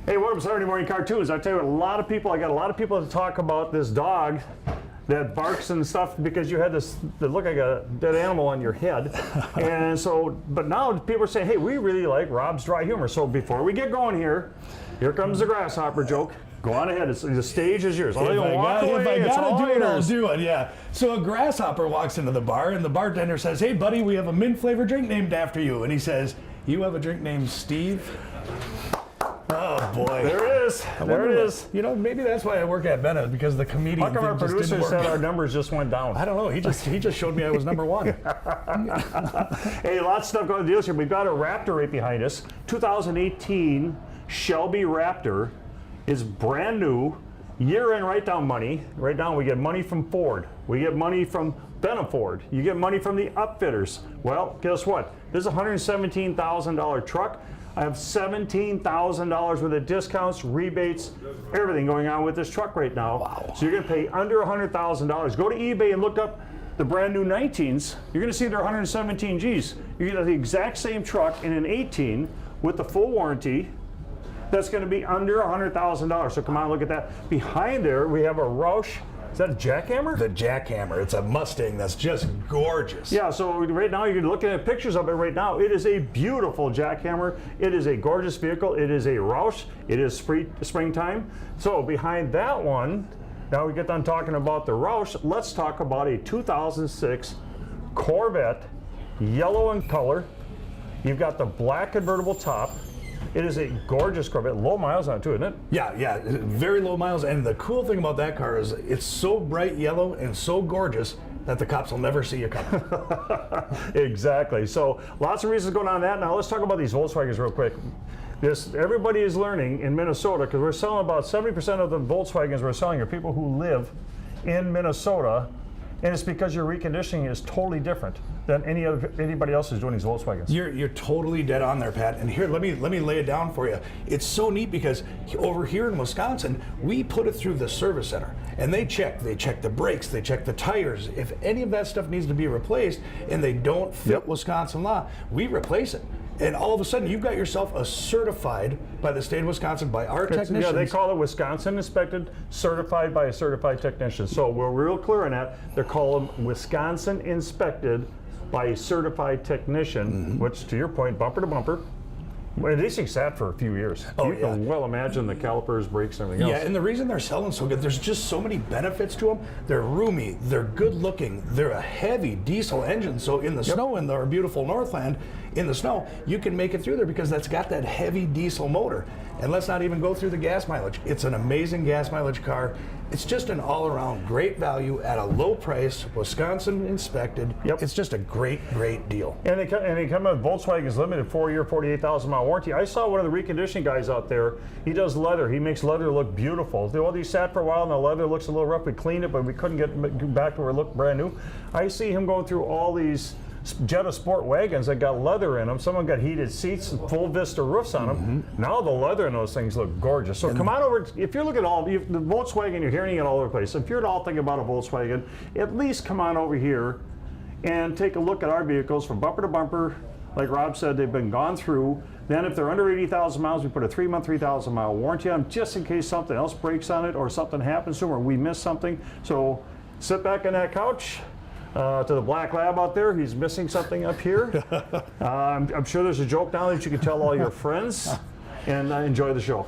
Hey, what up, Saturday Morning Cartoons? I tell you what, I got a lot of people to talk about this dog that barks and stuff because you had this that looked like a dead animal on your head. And so, but now people are saying, hey, we really like Rob's dry humor. So before we get going here comes the grasshopper joke. Go on ahead. The stage is yours. If I gotta do it, I'll do it. Yeah. So a grasshopper walks into the bar, and the bartender says, "Hey, buddy, we have a mint flavored drink named after you." And he says, "You have a drink named Steve?" Oh boy. There it is. There it is. You know, maybe that's why I work at Benna, because the comedian How come our thing just producer didn't work. said our numbers just went down? I don't know. He just showed me I was number one. Hey, lots of stuff going to the deals here. We've got a Raptor right behind us. 2018 Shelby Raptor is brand new. Year-end write-down money. Right now we get money from Ford. We get money from Benna Ford. You get money from the upfitters. Well, guess what? This is a $117,000 truck. I have $17,000 worth of discounts, rebates, everything going on with this truck right now. Wow. So you're going to pay under $100,000. Go to eBay and look up the brand new 19s. You're going to see they're 117 Gs. You get the exact same truck in an 18 with the full warranty. That's going to be under $100,000. So come on, look at that. Behind there, we have a Roush. Is that a jackhammer? The jackhammer. It's a Mustang that's just gorgeous. Yeah, so right now you're looking at pictures of it right now. It is a beautiful jackhammer. It is a gorgeous vehicle. It is a Roush. It is springtime. So behind that one, now we get done talking about the Roush, let's talk about a 2006 Corvette, yellow in color. You've got the black convertible top. It is a gorgeous Corvette, low miles on it too, isn't it? Yeah, very low miles. And the cool thing about that car is it's so bright yellow and so gorgeous that the cops will never see you coming. Exactly. So lots of reasons going on that. Now let's talk about these Volkswagens real quick. Everybody is learning in Minnesota, because we're selling about 70% of the Volkswagens we're selling are people who live in Minnesota. And it's because your reconditioning is totally different than anybody else is doing these Volkswagens. You're totally dead on there, Pat. And here, let me lay it down for you. It's so neat because over here in Wisconsin, we put it through the service center, and they check the brakes, they check the tires. If any of that stuff needs to be replaced and they don't fit Wisconsin law, we replace it. And all of a sudden, you've got yourself a certified by the state of Wisconsin, by our technicians. Yeah, they call it Wisconsin inspected, certified by a certified technician. So we're real clear on that. They're called Wisconsin inspected by a certified technician, which, to your point, bumper to bumper. Well, these things sat for a few years. You can well imagine the calipers, brakes, and everything else. Yeah, and the reason they're selling so good, there's just so many benefits to them. They're roomy, they're good looking, they're a heavy diesel engine. So in the snow, in our beautiful Northland, in the snow, you can make it through there because that's got that heavy diesel motor. And let's not even go through the gas mileage. It's an amazing gas mileage car. It's just an all-around great value at a low price, Wisconsin inspected. It's just a great deal. And they come with Volkswagen's limited 4-year, 48,000 mile warranty. I saw one of the reconditioning guys out there. He does leather. He makes leather look beautiful. Well, these sat for a while and the leather looks a little rough. We cleaned it, but we couldn't get back to where it looked brand new. I see him going through all these Jetta Sport wagons that got leather in them. Some of them got heated seats and full vista roofs on them. Now the leather in those things look gorgeous. So come on over. If you're looking at the Volkswagen, you're hearing it all over the place. If you're at all thinking about a Volkswagen, at least come on over here and take a look at our vehicles from bumper to bumper. Like Rob said, they've been gone through. Then if they're under 80,000 miles, we put a 3-month, 3,000 mile warranty on them just in case something else breaks on it or something happens to them or we miss something. So sit back on that couch. To the black lab out there, he's missing something up here. I'm sure there's a joke now that you can tell all your friends, and enjoy the show.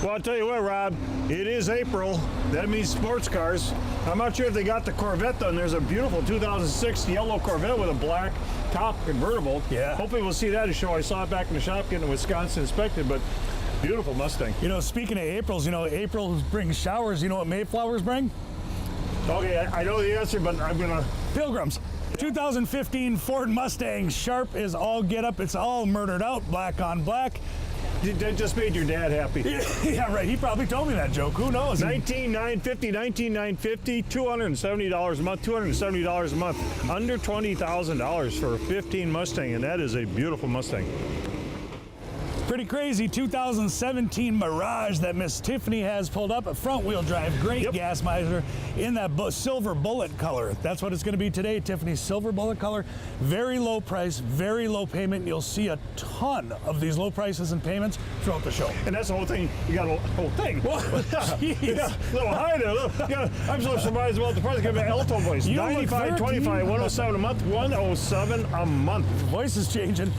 Well, I'll tell you what, Rob, it is April. That means sports cars. I'm not sure if they got the Corvette done. There's a beautiful 2006 yellow Corvette with a black top convertible. Yeah. Hopefully we'll see that at a show. I saw it back in the shop getting Wisconsin inspected, but beautiful Mustang. You know, speaking of Aprils, April brings showers. You know what Mayflowers bring? Okay, I know the answer, but I'm gonna... Pilgrims. 2015 Ford Mustang, sharp as all get up. It's all murdered out, black on black. That just made your dad happy. Yeah, right. He probably told me that joke. Who knows? $19,950, $270 a month, $270 a month. Under $20,000 for a 15 Mustang, and that is a beautiful Mustang. Pretty crazy 2017 Mirage that Miss Tiffany has pulled up. A front-wheel drive, great gas mileage in that silver bullet color. That's what it's going to be today, Tiffany's silver bullet color. Very low price, very low payment. You'll see a ton of these low prices and payments throughout the show. And that's the whole thing. You got a whole thing. Whoa, yeah, little high there. I'm so surprised about the price. Give me an alto voice. 95, 25, 107 a month, 107 a month. The voice is changing.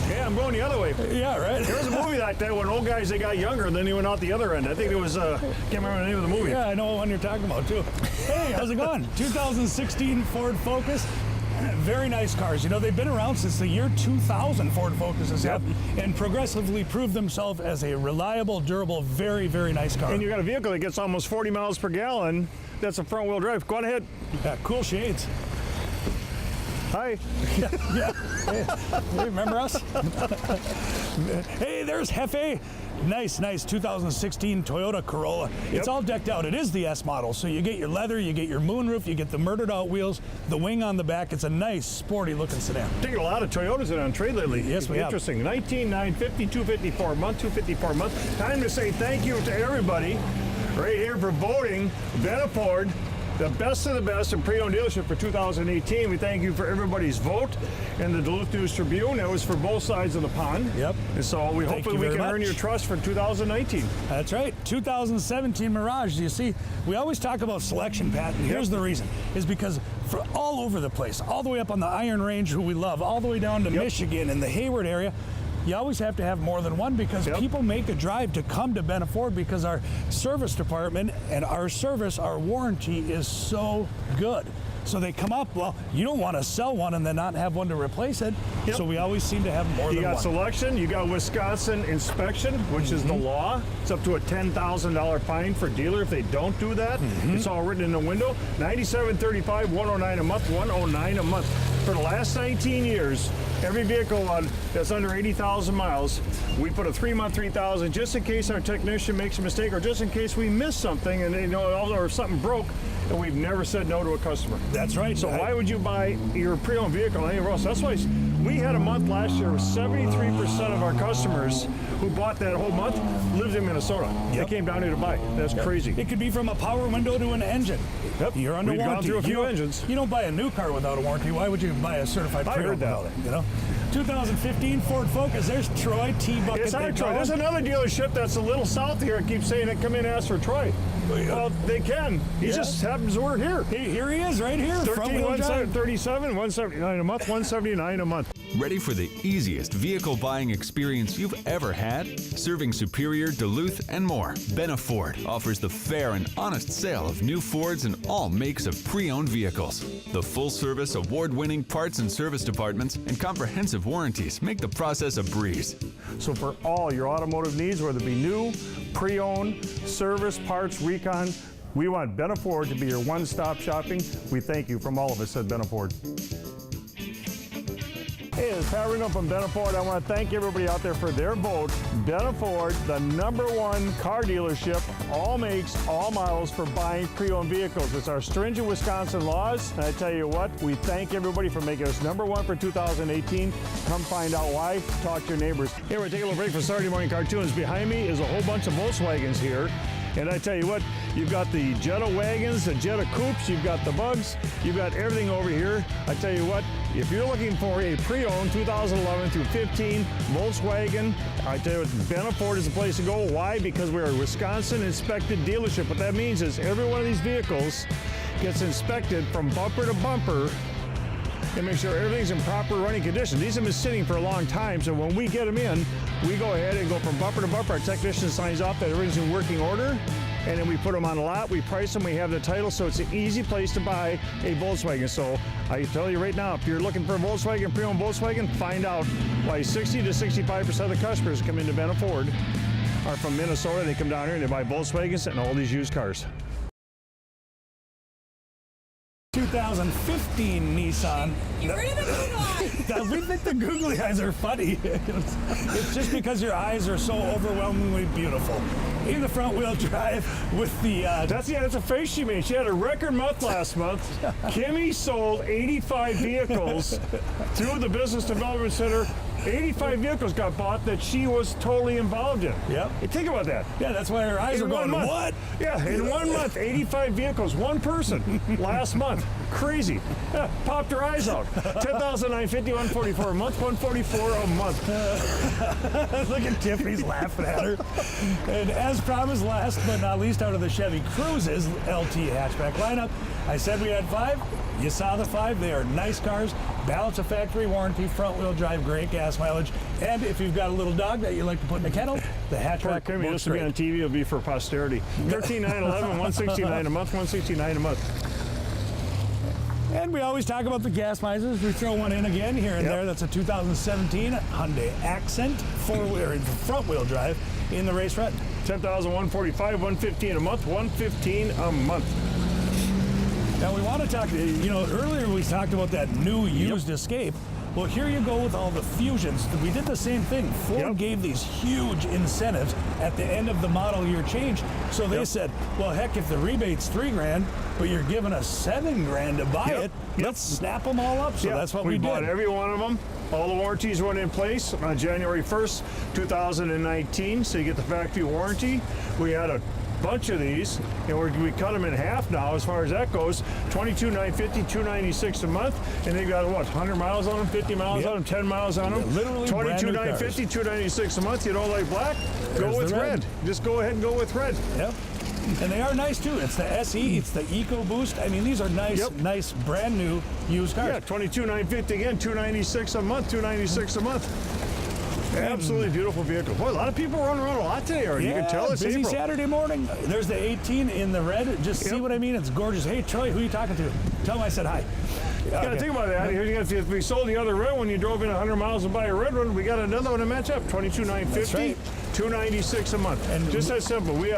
Yeah, I'm going the other way. Yeah, right. There was a movie like that when old guys, they got younger and then they went out the other end. I think it was, can't remember the name of the movie. Yeah, I know what one you're talking about too. Hey, how's it going? 2016 Ford Focus. Very nice cars. You know, they've been around since the year 2000, Ford Focuses have, and progressively proved themselves as a reliable, durable, very, very nice car. And you got a vehicle that gets almost 40 miles per gallon. That's a front-wheel drive. Go on ahead. Yeah, cool shades. Hi. Yeah. Hey, remember us? Hey, there's Hefe. Nice 2016 Toyota Corolla. It's all decked out. It is the S model, so you get your leather, you get your moonroof, you get the murdered out wheels, the wing on the back. It's a nice, sporty looking sedan. Taking a lot of Toyotas in on trade lately. Yes, we have. Interesting. 19,950, 254 a month, 254 a month. Time to say thank you to everybody right here for voting Benna Ford the best of the best in pre-owned dealership for 2018. We thank you for everybody's vote in the Duluth News Tribune. That was for both sides of the pond. Yep. And so we hopefully we can earn your trust for 2019. That's right. 2017 Mirage. You see, we always talk about selection, Pat, and here's the reason. Is because for all over the place, all the way up on the Iron Range, who we love, all the way down to Michigan and the Hayward area, you always have to have more than one because people make a drive to come to Benna Ford because our service department and our service, our warranty is so good. So they come up, well, you don't want to sell one and then not have one to replace it. So we always seem to have more than one. You got selection, you got Wisconsin inspection, which is the law. It's up to a $10,000 fine for dealer if they don't do that. It's all written in the window. 9735, 109 a month, 109 a month. For the last 19 years, every vehicle that's under 80,000 miles, we put a 3-month 3,000 just in case our technician makes a mistake or just in case we miss something and or something broke, and we've never said no to a customer. That's right. So why would you buy your pre-owned vehicle anywhere else? That's why we had a month last year where 73% of our customers who bought that whole month lived in Minnesota. They came down here to buy. That's crazy. It could be from a power window to an engine. You're under warranty. Gone through a few engines. You don't buy a new car without a warranty. Why would you buy a certified pre-owned without it? You know? 2015 Ford Focus. There's Troy T-Bucket. It's not Troy. There's another dealership that's a little south here. It keeps saying, come in and ask for Troy. Well, they can. He just happens to work here. Here he is, right here. 13,137, 179 a month, 179 a month. Ready for the easiest vehicle buying experience you've ever had? Serving Superior, Duluth, and more, Benna Ford offers the fair and honest sale of new Fords and all makes of pre-owned vehicles. The full-service, award-winning parts and service departments and comprehensive warranties make the process a breeze. So for all your automotive needs, whether it be new, pre-owned, service, parts, recon, we want Benna Ford to be your one-stop shopping. We thank you from all of us at Benna Ford. Hey, it's Pat Reno from Benna Ford. I want to thank everybody out there for their vote. Benna Ford, the #1 car dealership, all makes, all models for buying pre-owned vehicles. It's our stringent Wisconsin laws. And I tell you what, we thank everybody for making us #1 for 2018. Come find out why. Talk to your neighbors. Hey, we're taking a little break for Saturday morning cartoons. Behind me is a whole bunch of Volkswagens here. And I tell you what, you've got the Jetta wagons, the Jetta coupes, you've got the bugs, you've got everything over here. I tell you what, if you're looking for a pre-owned 2011 through 15 Volkswagen, I tell you what, Benna Ford is the place to go. Why? Because we're a Wisconsin inspected dealership. What that means is every one of these vehicles gets inspected from bumper to bumper and make sure everything's in proper running condition. These have been sitting for a long time, so when we get them in, we go ahead and go from bumper to bumper. Our technician signs off that everything's in working order, and then we put them on a lot, we price them, we have the title, so it's an easy place to buy a Volkswagen. So I tell you right now, if you're looking for a Volkswagen, pre-owned Volkswagen, find out why 60 to 65% of the customers come into Benna Ford are from Minnesota. They come down here and they buy Volkswagens and all these used cars. 2015 Nissan. You heard of the Google eyes? Now, we think the googly eyes are funny. It's just because your eyes are so overwhelmingly beautiful. In the front wheel drive with the... That's a face she made. She had a record month last month. Kimmy sold 85 vehicles through the Business Development Center. 85 vehicles got bought that she was totally involved in. Yep. Hey, think about that. Yeah, that's why her eyes are going, month. what? Yeah, in 1 month, 85 vehicles, one person last month. Crazy. Yeah, popped her eyes out. 10,950, 144 a month, 144 a month. Look at Tiffany's laughing at her. And as promised, last but not least, out of the Chevy Cruises LT hatchback lineup, I said we had 5. You saw the 5. They are nice cars. Balance of factory warranty, front wheel drive, great gas mileage. And if you've got a little dog that you like to put in a kennel, the hatchback Kimmy, works this will be great. on TV. It'll be for posterity. 13,911, 169 a month, 169 a month. And we always talk about the gas mileage. We throw one in again here and there. That's a 2017 Hyundai Accent front wheel drive in the race red. 10,145, 115 a month, 115 a month. Now we want to talk, earlier we talked about that new used Escape. Well, here you go with all the Fusions. We did the same thing. Ford gave these huge incentives at the end of the model year change. So they said, well, heck, if the rebate's $3,000, but you're giving us $7,000 to buy it, let's snap them all up. So that's what we did. bought every one of them. All the warranties went in place on January 1st, 2019. So you get the factory warranty. We had a bunch of these, and we cut them in half now as far as that goes. 22,950, 296 a month, and they got what, 100 miles on them, 50 miles on them, 10 miles on them. Literally 22,950, 296 a month. You don't like black? Go with red. Just go ahead and go with red. Yep. And they are nice too. It's the SE, it's the EcoBoost. I mean, these are nice, nice, brand new used cars. Yeah, 22,950 again, 296 a month, 296 a month. Absolutely beautiful vehicle. Boy, a lot of people running around a lot today already. Yeah, you can tell it's busy April. Saturday morning. There's the 18 in the red. Just see what I mean? It's gorgeous. Hey, Troy, who are you talking to? Tell him I said hi. You gotta think about that. If we sold the other red one, you drove in 100 miles to buy a red one, we got another one to match up. 22,950, 296 a month. And just that simple. We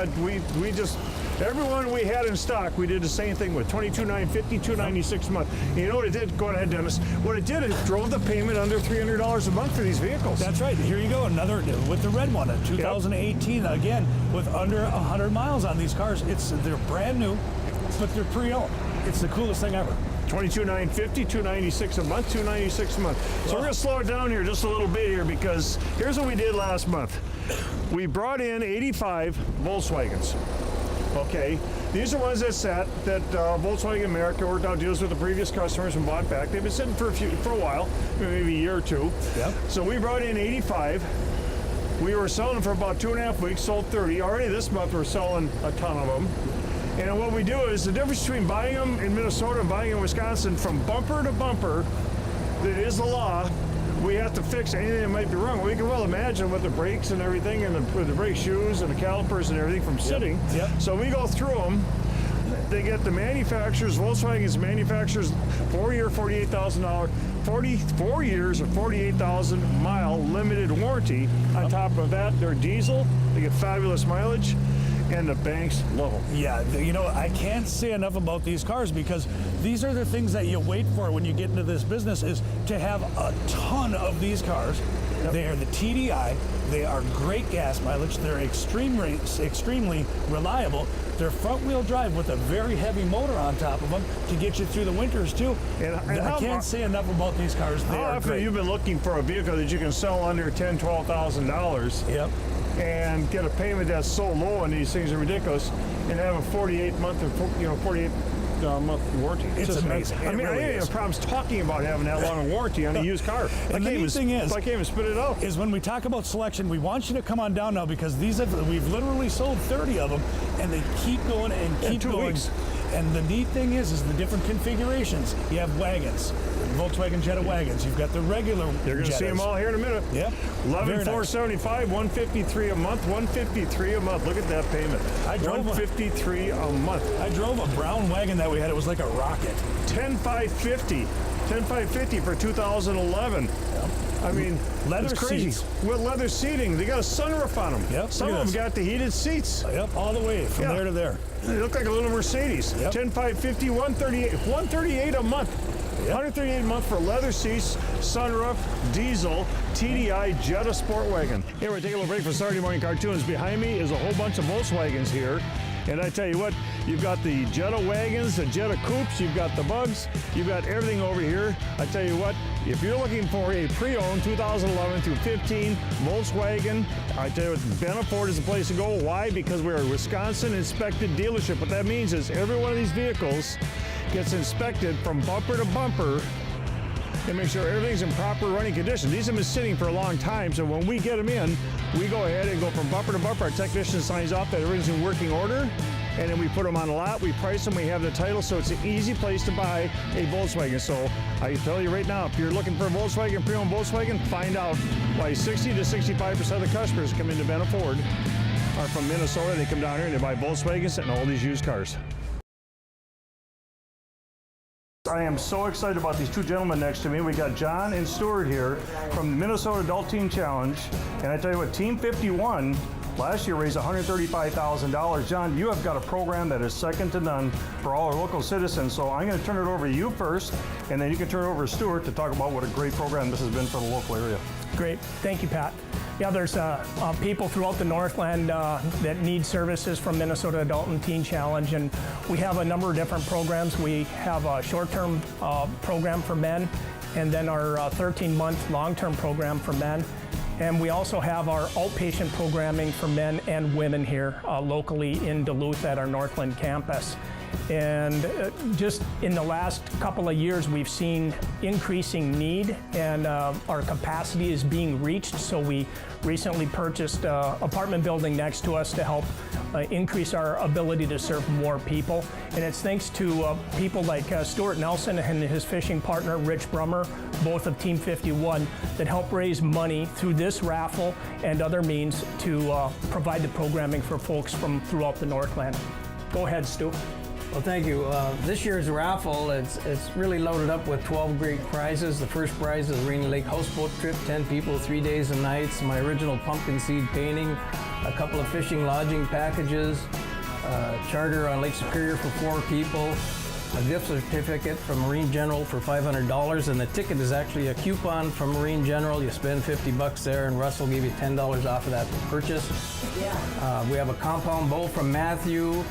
just everyone we had in stock, we did the same thing with 22,950, 296 a month. And you know what it did? Go ahead, Dennis. What it did is drove the payment under $300 a month for these vehicles. That's right. Here you go. Another with the red one, a 2018 again with under 100 miles on these cars. They're brand new, but they're pre-owned. It's the coolest thing ever. 22,950, 296 a month, 296 a month. So we're gonna slow it down here just a little bit here because here's what we did last month. We brought in 85 Volkswagens. Okay, these are ones that Volkswagen America worked out deals with the previous customers and bought back. They've been sitting for a while, maybe a year or two. Yep. So we brought in 85. We were selling them for about 2.5 weeks, sold 30. Already this month we're selling a ton of them. And what we do is the difference between buying them in Minnesota and buying them in Wisconsin, from bumper to bumper, that is the law. We have to fix anything that might be wrong. We can well imagine with the brakes and everything, and the brake shoes and the calipers and everything from sitting. Yep. So we go through them. They get the manufacturers, Volkswagen's manufacturers, 4-year, $48,000, 44 years or 48,000 mile limited warranty. On top of that, they're diesel. They get fabulous mileage. And the banks love them. Yeah, I can't say enough about these cars because these are the things that you wait for when you get into this business, is to have a ton of these cars. Yep. They are the TDI. They are great gas mileage. They're extremely reliable. They're front-wheel drive with a very heavy motor on top of them to get you through the winters too. And I can't say enough about these cars. They are great. You've been looking for a vehicle that you can sell under $10,000, $12,000. Yep. And get a payment that's so low, and these things are ridiculous, and have a 48-month or 48-month warranty. It's amazing. I really didn't have problems talking about having that long a warranty on a used car. And the neat thing is, I can't even spit it out. Is when we talk about selection, we want you to come on down now because we've literally sold 30 of them, and they keep going and keep going. 2 weeks. And the neat thing is the different configurations. You have wagons, Volkswagen Jetta wagons. You've got the regular. You're going to see them all here in a minute. Yeah. 11,475, 153 a month, 153 a month. Look at that payment. I drove 153 a month. I drove a brown wagon that we had. It was like a rocket. 10,550. $10,550 for 2011. I mean, Leather it's crazy. seats. With leather seating, they got a sunroof on them. Yep, Some look of at them got the heated seats. Yep, all the way from Yeah. there to there. They look like a little Mercedes. Yep. 10,550, 138 a month. Yep. 138 a month for leather seats, sunroof, diesel, TDI Jetta Sport Wagon. Here, we're taking a little break for Saturday Morning Cartoons. Behind me is a whole bunch of Volkswagens here. And I tell you what, you've got the Jetta wagons, the Jetta coupes, you've got the bugs, you've got everything over here. I tell you what, if you're looking for a pre-owned 2011 through 15 Volkswagen, I tell you what, Benna Ford is the place to go. Why? Because we're a Wisconsin inspected dealership. What that means is every one of these vehicles gets inspected from bumper to bumper and make sure everything's in proper running condition. These have been sitting for a long time, so when we get them in, we go ahead and go from bumper to bumper. Our technician signs off that everything's in working order, and then we put them on a lot, we price them, we have the title, so it's an easy place to buy a Volkswagen. So I tell you right now, if you're looking for a Volkswagen, pre-owned Volkswagen, find out why 60 to 65% of the customers come into Benna Ford are from Minnesota. They come down here and they buy Volkswagens and all these used cars. I am so excited about these two gentlemen next to me. We got John and Stuart here from the Minnesota Adult Teen Challenge. And I tell you what, Team 51 last year raised $135,000. John, you have got a program that is second to none for all our local citizens. So I'm going to turn it over to you first, and then you can turn it over to Stuart to talk about what a great program this has been for the local area. Great, thank you, Pat. Yeah, there's people throughout the Northland that need services from Minnesota Adult and Teen Challenge, and we have a number of different programs. We have a short-term program for men, and then our 13-month long-term program for men. And we also have our outpatient programming for men and women here locally in Duluth at our Northland campus. And just in the last couple of years, we've seen increasing need, and our capacity is being reached. So we recently purchased an apartment building next to us to help increase our ability to serve more people. And it's thanks to people like Stuart Nelson and his fishing partner, Rich Brummer, both of Team 51, that help raise money through this raffle and other means to provide the programming for folks from throughout the Northland. Go ahead, Stu. Well, thank you. This year's raffle, it's really loaded up with 12 great prizes. The first prize is Rainy Lake houseboat trip, 10 people, 3 days and nights, my original pumpkin seed painting, a couple of fishing lodging packages, charter on Lake Superior for 4 people, a gift certificate from Marine General for $500, and the ticket is actually a coupon from Marine General. You spend $50 there, and Russ will give you $10 off of that purchase. Yeah. We have a compound bow from Matthew,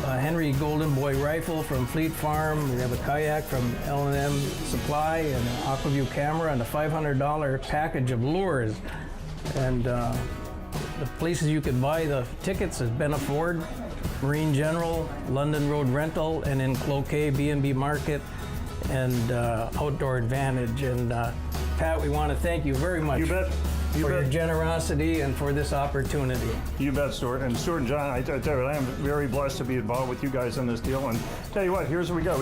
Henry Golden Boy rifle from Fleet Farm. We have a kayak from L&M Supply, and an Aquaview camera, and a $500 package of lures. And the places you can buy the tickets is Benna Ford, Marine General, London Road Rental, and in Cloquet, B&B Market, and Outdoor Advantage. And Pat, we want to thank you very much. You bet. For your generosity and for this opportunity. You bet, Stuart. And Stuart and John, I tell you, I am very blessed to be involved with you guys in this deal. And tell you what, here's what we got.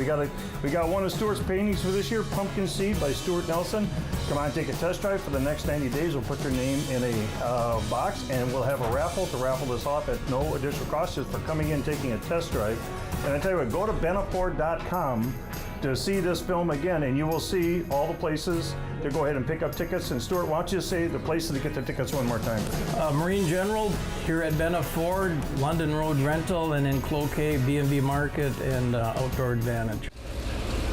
We got one of Stuart's paintings for this year, Pumpkin Seed by Stuart Nelson. Come on, take a test drive for the next 90 days. We'll put your name in a box, and we'll have a raffle to raffle this off at no additional cost, just for coming in, taking a test drive. And I tell you what, go to bennaford.com to see this film again, and you will see all the places to go ahead and pick up tickets. And Stuart, why don't you say the places to get the tickets one more time? Marine General here at Benna Ford, London Road Rental, and in Cloquet, B&B Market, and Outdoor Advantage.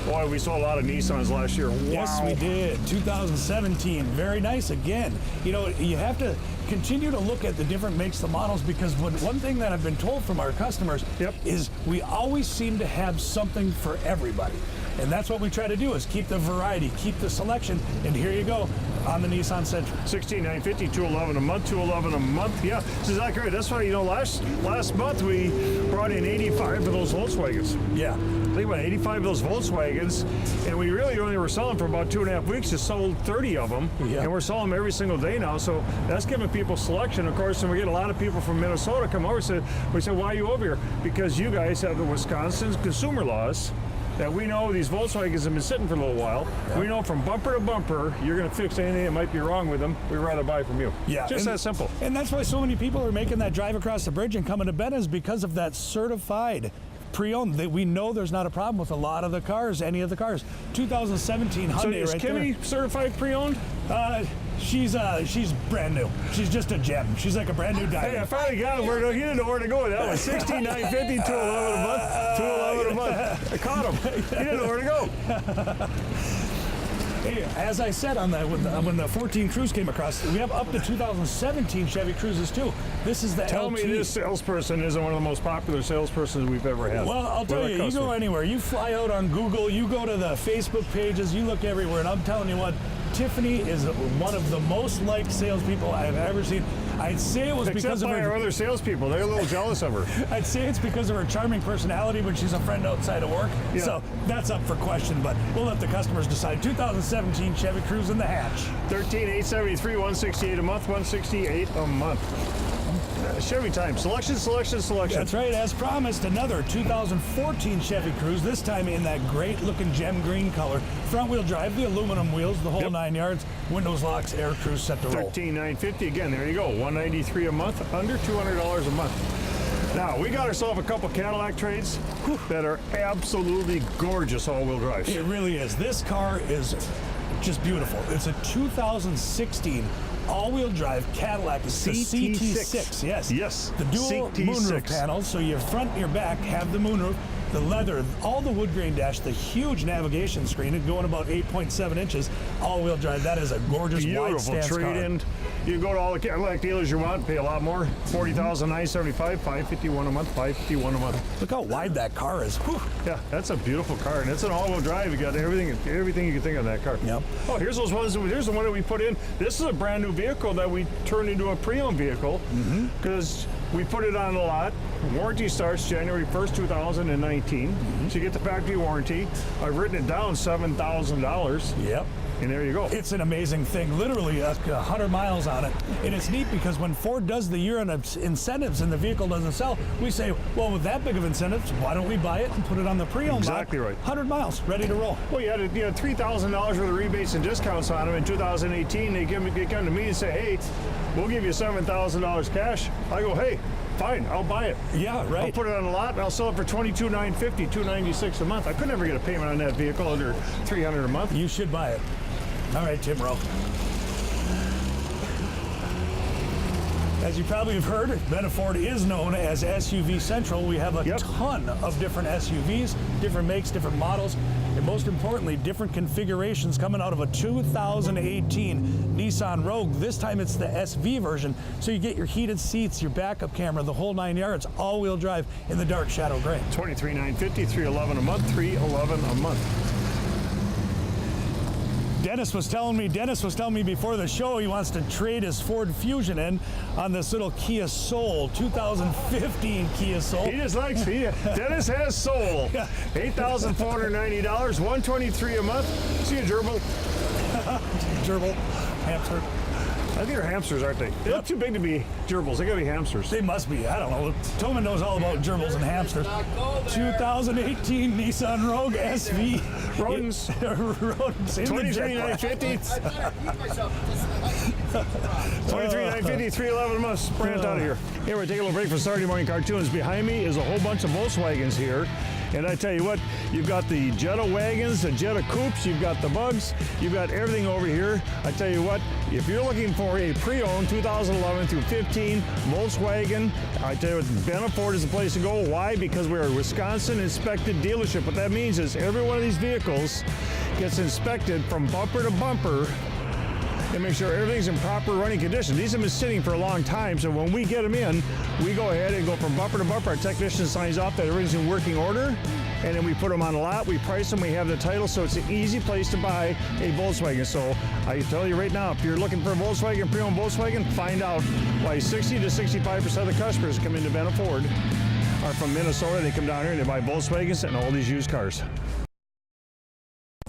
Boy, we saw a lot of Nissans last year. Wow. Yes, we did. 2017, very nice again. You know, you have to continue to look at the different makes, the models, because one thing that I've been told from our customers is we always seem to have something for everybody. And that's what we try to do, is keep the variety, keep the selection, and here you go on the Nissan Sentra. $16,950, $211 a month, $211 a month. Yeah, this is accurate. That's why, you know, last month we brought in 85 of those Volkswagens. Yeah. Think about 85 of those Volkswagens, and we really only were selling for about 2.5 weeks. Just sold 30 of them, and we're selling them every single day now. So that's giving people selection, of course. And we get a lot of people from Minnesota come over. We said, why are you over here? Because you guys have the Wisconsin consumer laws that we know these Volkswagens have been sitting for a little while. Yeah. We know from bumper to bumper, you're going to fix anything that might be wrong with them. We'd rather buy from you. Yeah, just that simple. And that's why so many people are making that drive across the bridge and coming to Benna's, because of that certified pre-owned. We know there's not a problem with a lot of the cars, any of the cars. 2017 Hyundai So is right Kimmy certified pre-owned? there. She's brand new. She's just a gem. She's like a brand new Hey, I diamond. finally got him. He didn't know where to go. That was $16,950, $211 a month. $211 a month. I caught him. He didn't know where to go. Hey, as I said on when the 14 Cruise came across, we have up to 2017 Chevy Cruises too. This is the Tell LT. me this salesperson isn't one of the most popular salespersons we've ever had. Well, I'll tell We're you, that you go customer. anywhere, you fly out on Google, you go to the Facebook pages, you look everywhere, and I'm telling you what, Tiffany is one of the most liked salespeople I've ever seen. I'd say it was Except because of by our her. other salespeople. They're a little jealous of her. I'd say it's because of her charming personality when she's a friend outside of work. Yeah. So that's up for question, but we'll let the customers decide. 2017 Chevy Cruise in the hatch. $13,873, $168 a month, $168 a month. Chevy time. Selection, selection, selection. That's right, as promised, another 2014 Chevy Cruise, this time in that great looking gem green color. Front wheel drive, the aluminum wheels, the whole Yep. 9 yards, windows, locks, air cruise, set to roll. $13,950. Again, there you go. $193 a month, under $200 a month. Now, we got ourselves a couple Cadillac trades that are absolutely gorgeous all-wheel drives. It really is. This car is just beautiful. It's a 2016 all-wheel drive Cadillac. It's the CT6. Yes. Yes. The dual CT6. moonroof panels, so your front and your back have the moonroof, the leather, all the wood grain dash, the huge navigation screen, it going about 8.7 inches, all-wheel drive. That is a gorgeous wide Beautiful stance car. trade-in. You can go to all the Cadillac dealers you want, pay a lot more. $40,975, $551 a month, $551 a month. Look how wide that car is. Whew. Yeah, that's a beautiful car, and it's an all-wheel drive. You got everything you can think of in that car. Yep. Oh, here's those ones. Here's the one that we put in. This is a brand new vehicle that we turned into a pre-owned vehicle because we put it on the lot. Warranty starts January 1st, 2019. So you get the factory warranty. I've written it down $7,000, Yep. and there you go. It's an amazing thing, literally 100 miles on it. And it's neat because when Ford does the year-end incentives and the vehicle doesn't sell, we say, well, with that big of incentives, why don't we buy it and put it on the pre-owned Exactly lot? right. 100 miles, ready to roll. Well, you had $3,000 worth of rebates and discounts on them in 2018. They come to me and say, hey, we'll give you $7,000 cash. I go, hey, fine, I'll buy it. Yeah, right. I'll put it on the lot and I'll sell it for $22,950, $296 a month. I could never get a payment on that vehicle under $300 a month. You should buy it. All right, Tim Rowe. As you probably have heard, Benna Ford is known as SUV Central. We have a ton of different SUVs, different makes, different models, and most importantly, different configurations coming out of a 2018 Nissan Rogue. This time it's the SV version, so you get your heated seats, your backup camera, the whole 9 yards, all-wheel drive in the dark shadow gray. $23,950, $311 a month, $311 a month. Dennis was telling me before the show he wants to trade his Ford Fusion in on this little Kia Soul, 2015 Kia Soul. He just likes Dennis has soul. $8,490, $123 a month. See you, gerbil. Gerbil, hamster. I think they're hamsters, aren't they? They look too big to be gerbils. They gotta be hamsters. They must be. I don't know. Toman knows all about gerbils and hamsters. 2018 Nissan Rogue SV. Rodents. Rodents in the jet black. $23,950. $23,950, $311 a month. Sprint out of here. Here, we're taking a little break for Saturday morning cartoons. Behind me is a whole bunch of Volkswagens here. And I tell you what, you've got the Jetta wagons, the Jetta coupes, you've got the bugs, you've got everything over here. I tell you what, if you're looking for a pre-owned 2011 through 15 Volkswagen, I tell you what, Benna Ford is the place to go. Why? Because we're a Wisconsin inspected dealership. What that means is every one of these vehicles gets inspected from bumper to bumper and make sure everything's in proper running condition. These have been sitting for a long time, so when we get them in, we go ahead and go from bumper to bumper. Our technician signs off that everything's in working order, and then we put them on a lot, we price them, we have the title, so it's an easy place to buy a Volkswagen. So I tell you right now, if you're looking for a Volkswagen, pre-owned Volkswagen, find out why 60 to 65% of the customers come into Benna Ford are from Minnesota. They come down here and they buy Volkswagens and all these used cars.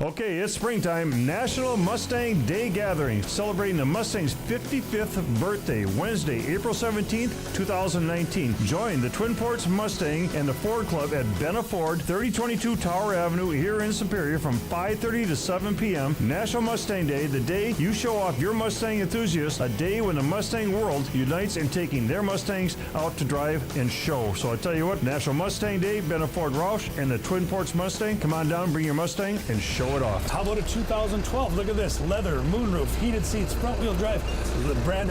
Okay, it's springtime. National Mustang Day Gathering, celebrating the Mustang's 55th birthday, Wednesday, April 17th, 2019. Join the Twin Ports Mustang and the Ford Club at Benna Ford, 3022 Tower Avenue here in Superior from 5:30 to 7 p.m. National Mustang Day, the day you show off your Mustang enthusiasts, a day when the Mustang world unites in taking their Mustangs out to drive and show. So I tell you what, National Mustang Day, Benna Ford Roush and the Twin Ports Mustang. Come on down, bring your Mustang and show it off. How about a 2012? Look at this. Leather, moonroof, heated seats, front wheel drive,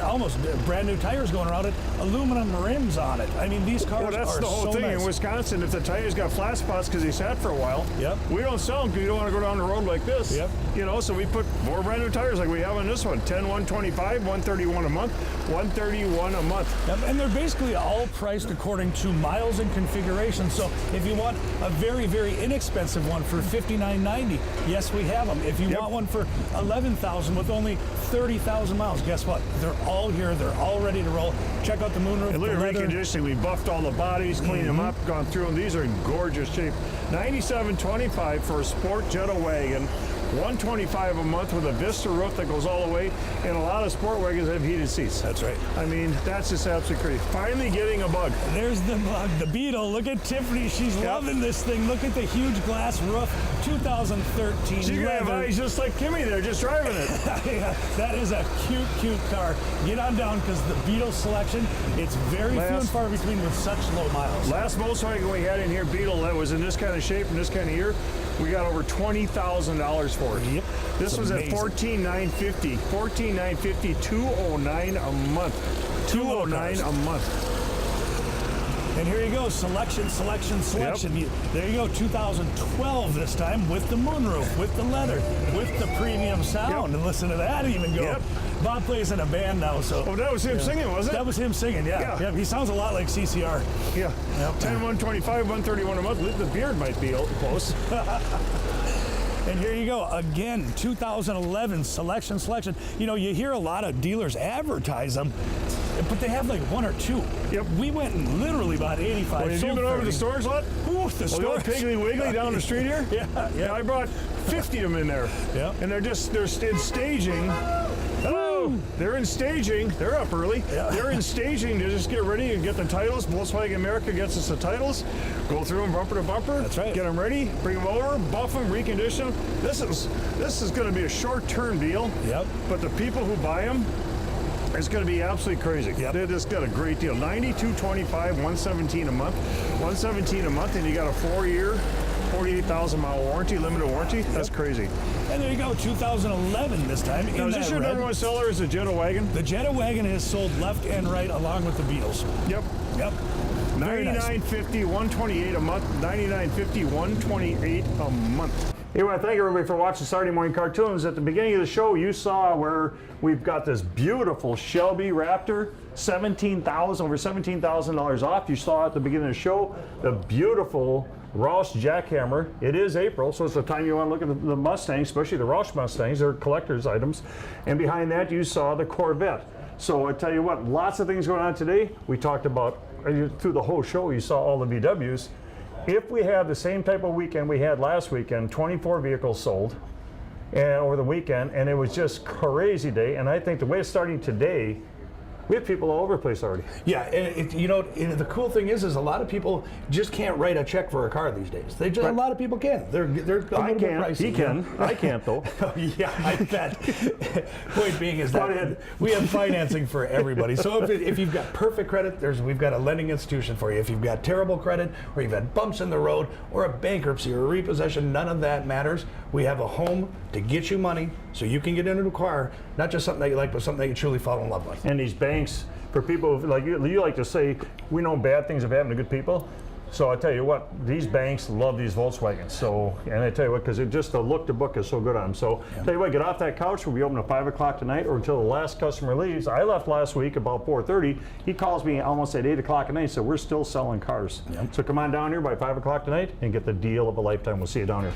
almost brand new tires going around it, aluminum rims on it. I mean, these cars that's are the whole so thing nice. in Wisconsin. If the tires got flat spots because they sat for a while, we don't sell them because you don't want to go down the road like this. You know, so we put more brand new tires like we have on this one. 10, 125, 131 a month, 131 a month. And they're basically all priced according to miles and configuration. So if you want a very, very inexpensive one for $59.90, yes, we have them. If you want one for $11,000 with only 30,000 miles, guess what? They're all here. They're all ready to roll. Check out the moonroof. And look at reconditioning. We buffed all the bodies, cleaned them up, gone through them. These are in gorgeous shape. $97.25 for a Sport Jetta wagon. $125 a month with a Vista roof that goes all the way, and a lot of sport wagons have heated seats. That's right. I mean, that's just absolutely crazy. Finally getting a bug. There's the bug, the Beetle. Look at Tiffany. She's loving this thing. Look at the huge glass roof. 2013. She's gonna have eyes just like Kimmy there, just driving it. Yeah, that is a cute, cute car. Get on down because the Beetle selection, it's very few and far between with such low miles. Last Volkswagen we had in here, Beetle, that was in this kind of shape and this kind of year, we got over $20,000 for it. Yep. This was at $14,950. $14,950, $209 a month. $209 a month. And here you go, selection. There you go, 2012 this time with the moonroof, with the leather, with the premium sound. And listen to that even go. Bob plays in a band now, so. Oh, that was him singing, wasn't it? That was him singing, yeah. He sounds a lot like CCR. Yeah. 10, 125, 131 a month. The beard might be close. And here you go, again, 2011 selection. You know, you hear a lot of dealers advertise them, but they have like one or two. We went and literally bought 85. Well, have you been over to the stores a lot? Ooh, the stores. Piggly Wiggly down the street here? Yeah, I brought 50 of them in there. And they're in staging. Hello. They're in staging. They're up early. They're in staging to just get ready and get the titles. Volkswagen America gets us the titles. Go through them bumper to bumper. That's right. Get them ready. Bring them over. Buff them. Recondition them. This is going to be a short-term deal. But the people who buy them, it's going to be absolutely crazy. They just got a great deal. $92.25, $117 a month. $117 a month, and you got a 4-year, 48,000 mile warranty, limited warranty. That's crazy. And there you go, 2011 this time. Now, is this your number one seller? Is the Jetta wagon? The Jetta wagon has sold left and right along with the Beetles. Yep. $99.50, $128 a month. $99.50, $128 a month. Anyway, thank everybody for watching Saturday Morning Cartoons. At the beginning of the show, you saw where we've got this beautiful Shelby Raptor, over $17,000 off. You saw at the beginning of the show the beautiful Roush jackhammer. It is April, so it's the time you want to look at the Mustangs, especially the Roush Mustangs. They're collector's items. And behind that, you saw the Corvette. So I tell you what, lots of things going on today. We talked about, through the whole show, you saw all the VWs. If we have the same type of weekend we had last weekend, 24 vehicles sold over the weekend, and it was just crazy day. And I think the way it's starting today, we have people all over the place already. Yeah, and the cool thing is a lot of people just can't write a check for a car these days. A lot of people can. They're a little bit pricey. He can. I can't though. Yeah, I bet. Point being is that we have financing for everybody. So if you've got perfect credit, we've got a lending institution for you. If you've got terrible credit, or you've had bumps in the road, or a bankruptcy or a repossession, none of that matters. We have a home to get you money so you can get into a car, not just something that you like, but something that you truly fall in love with. And these banks, for people like you like to say, we know bad things have happened to good people. So I tell you what, these banks love these Volkswagens. So, and I tell you what, because the look to book is so good on them. So tell you what, get off that couch. We'll be open at 5 o'clock tonight or until the last customer leaves. I left last week about 4:30. He calls me almost at 8 o'clock at night, so we're still selling cars. So come on down here by 5 o'clock tonight and get the deal of a lifetime. We'll see you down here.